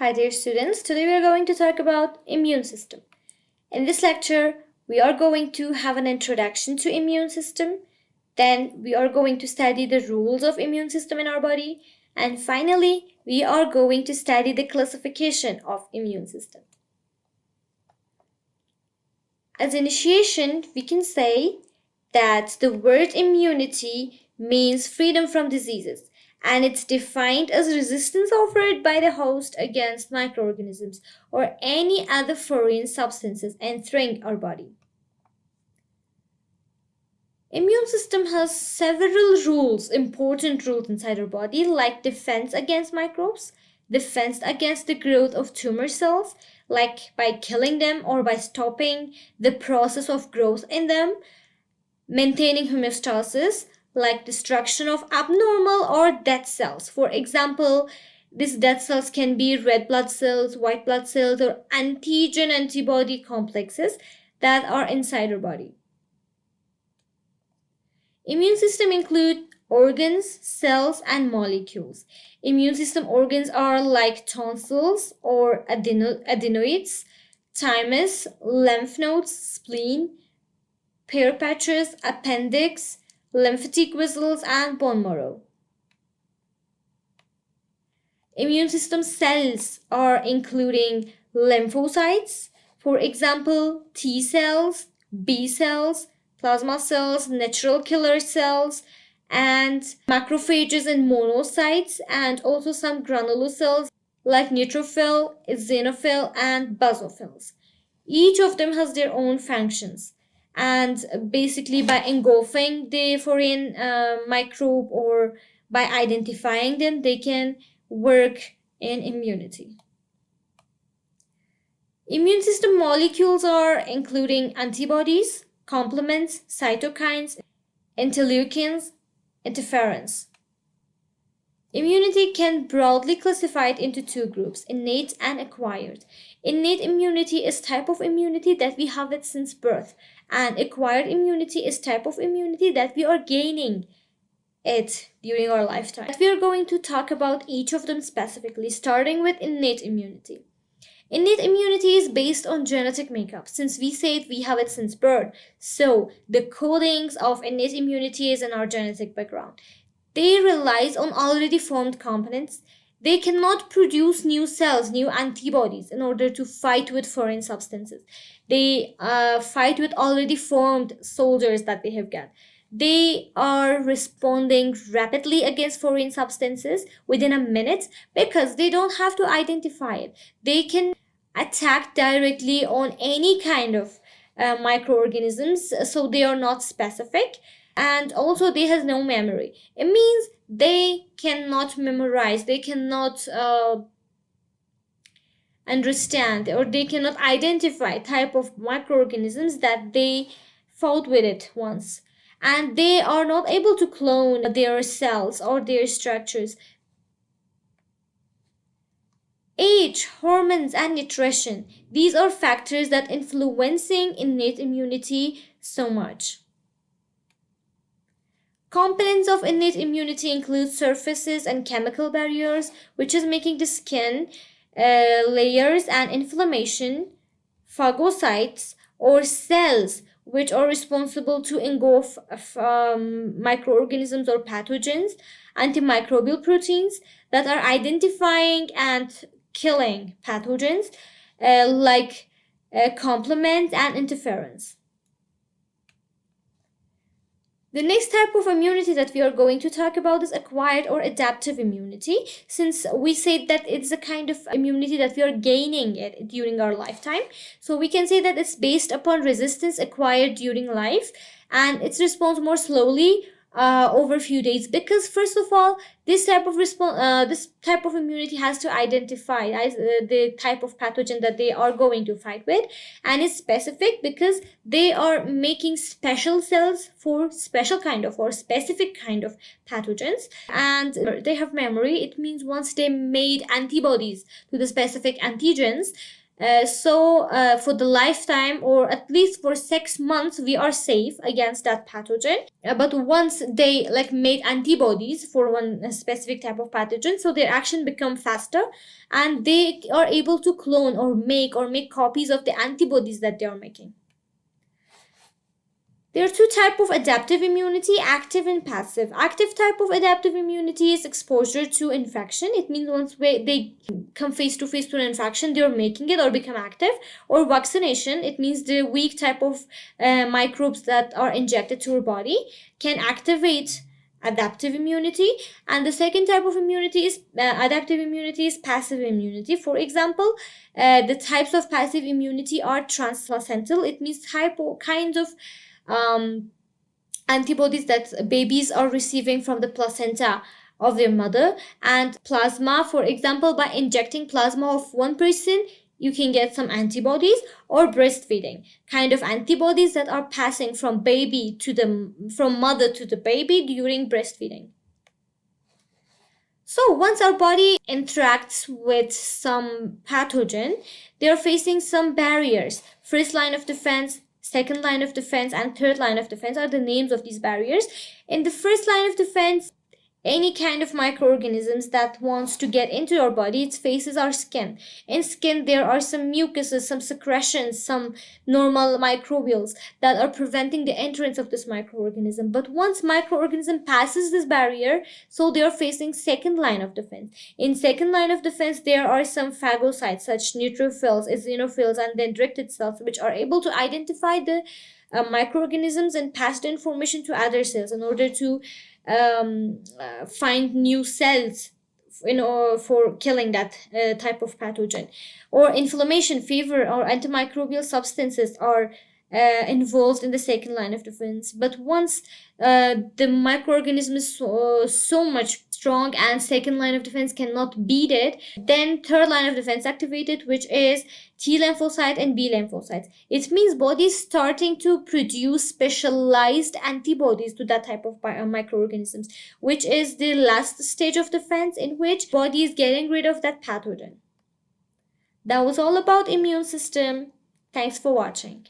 Hi dear students, today we are going to talk about immune system. In this lecture, we are going to have an introduction to immune system, then we are going to study the rules of immune system in our body, and finally, we are going to study the classification of immune system. As initiation, we can say that the word immunity means freedom from diseases, and it's defined as resistance offered by the host against microorganisms or any other foreign substances entering our body. Immune system has several rules, important rules inside our body, like defense against microbes, defense against the growth of tumor cells, like by killing them or by stopping the process of growth in them, maintaining homeostasis, like destruction of abnormal or dead cells. For example, these dead cells can be red blood cells, white blood cells, or antigen antibody complexes that are inside our body. Immune system include organs, cells, and molecules. Immune system organs are like tonsils or adenoids, thymus, lymph nodes, spleen, Peyer's patches, appendix, lymphatic vessels, and bone marrow. Immune system cells are including lymphocytes, for example, T cells, B cells, plasma cells, natural killer cells, and macrophages and monocytes, and also some granulocytes like neutrophil, eosinophil, and basophils. Each of them has their own functions. And basically by engulfing the foreign microbe or by identifying them, they can work in immunity. Immune system molecules are including antibodies, complements, cytokines, interleukins, interferons. Immunity can broadly classified into two groups, innate and acquired. Innate immunity is type of immunity that we have it since birth, and acquired immunity is type of immunity that we are gaining it during our lifetime. We are going to talk about each of them specifically, starting with innate immunity. Innate immunity is based on genetic makeup. Since we said we have it since birth, so the codings of innate immunity is in our genetic background. They relies on already formed components. They cannot produce new cells, new antibodies in order to fight with foreign substances. They fight with already formed soldiers that they have got. They are responding rapidly against foreign substances within a minute because they don't have to identify it. They can attack directly on any kind of microorganisms, so they are not specific. And also they has no memory. It means they cannot memorize, they cannot understand, or they cannot identify type of microorganisms that they fought with it once. And they are not able to clone their cells or their structures. Age, hormones, and nutrition. These are factors that influencing innate immunity so much. Components of innate immunity include surfaces and chemical barriers, which is making the skin, layers and inflammation, phagocytes or cells, which are responsible to engulf microorganisms or pathogens, antimicrobial proteins that are identifying and killing pathogens, like complement and interferons. The next type of immunity that we are going to talk about is acquired or adaptive immunity. Since we said that it's a kind of immunity that we are gaining it during our lifetime, so we can say that it's based upon resistance acquired during life, and it responds more slowly over a few days, because first of all, this type of immunity has to identify the type of pathogen that they are going to fight with, and it's specific because they are making special cells for special kind of or specific kind of pathogens, and they have memory. It means once they made antibodies to the specific antigens, For the lifetime, or at least for 6 months, we are safe against that pathogen. But once they like made antibodies for one specific type of pathogen, so their action become faster, and they are able to clone or make copies of the antibodies that they are making. There are two types of adaptive immunity, active and passive. Active type of adaptive immunity is exposure to infection. It means once they come face to face to an infection, they are making it or become active. Or vaccination, it means the weak type of microbes that are injected to your body can activate adaptive immunity. And the second type of immunity is adaptive immunity is passive immunity. For example, the types of passive immunity are transplacental. It means kinds of antibodies that babies are receiving from the placenta of their mother, and plasma. For example, by injecting plasma of one person, you can get some antibodies. Or breastfeeding, kind of antibodies that are passing from mother to the baby during breastfeeding. So once our body interacts with some pathogen, they are facing some barriers. First line of defense, second line of defense, and third line of defense are the names of these barriers. In the first line of defense, any kind of microorganisms that wants to get into your body, it faces our skin. In skin, there are some mucuses, some secretions, some normal microbials that are preventing the entrance of this microorganism. But once microorganism passes this barrier, so they are facing second line of defense. In second line of defense, there are some phagocytes such neutrophils, eosinophils, and dendritic cells, which are able to identify the microorganisms and pass the information to other cells in order to find new cells for killing that type of pathogen. Or inflammation, fever, or antimicrobial substances are involved in the second line of defense. But once the microorganism is so much strong and second line of defense cannot beat it, then third line of defense activated, which is T lymphocyte and B lymphocytes. It means body is starting to produce specialized antibodies to that type of microorganisms, which is the last stage of defense in which body is getting rid of that pathogen. That was all about immune system. Thanks for watching.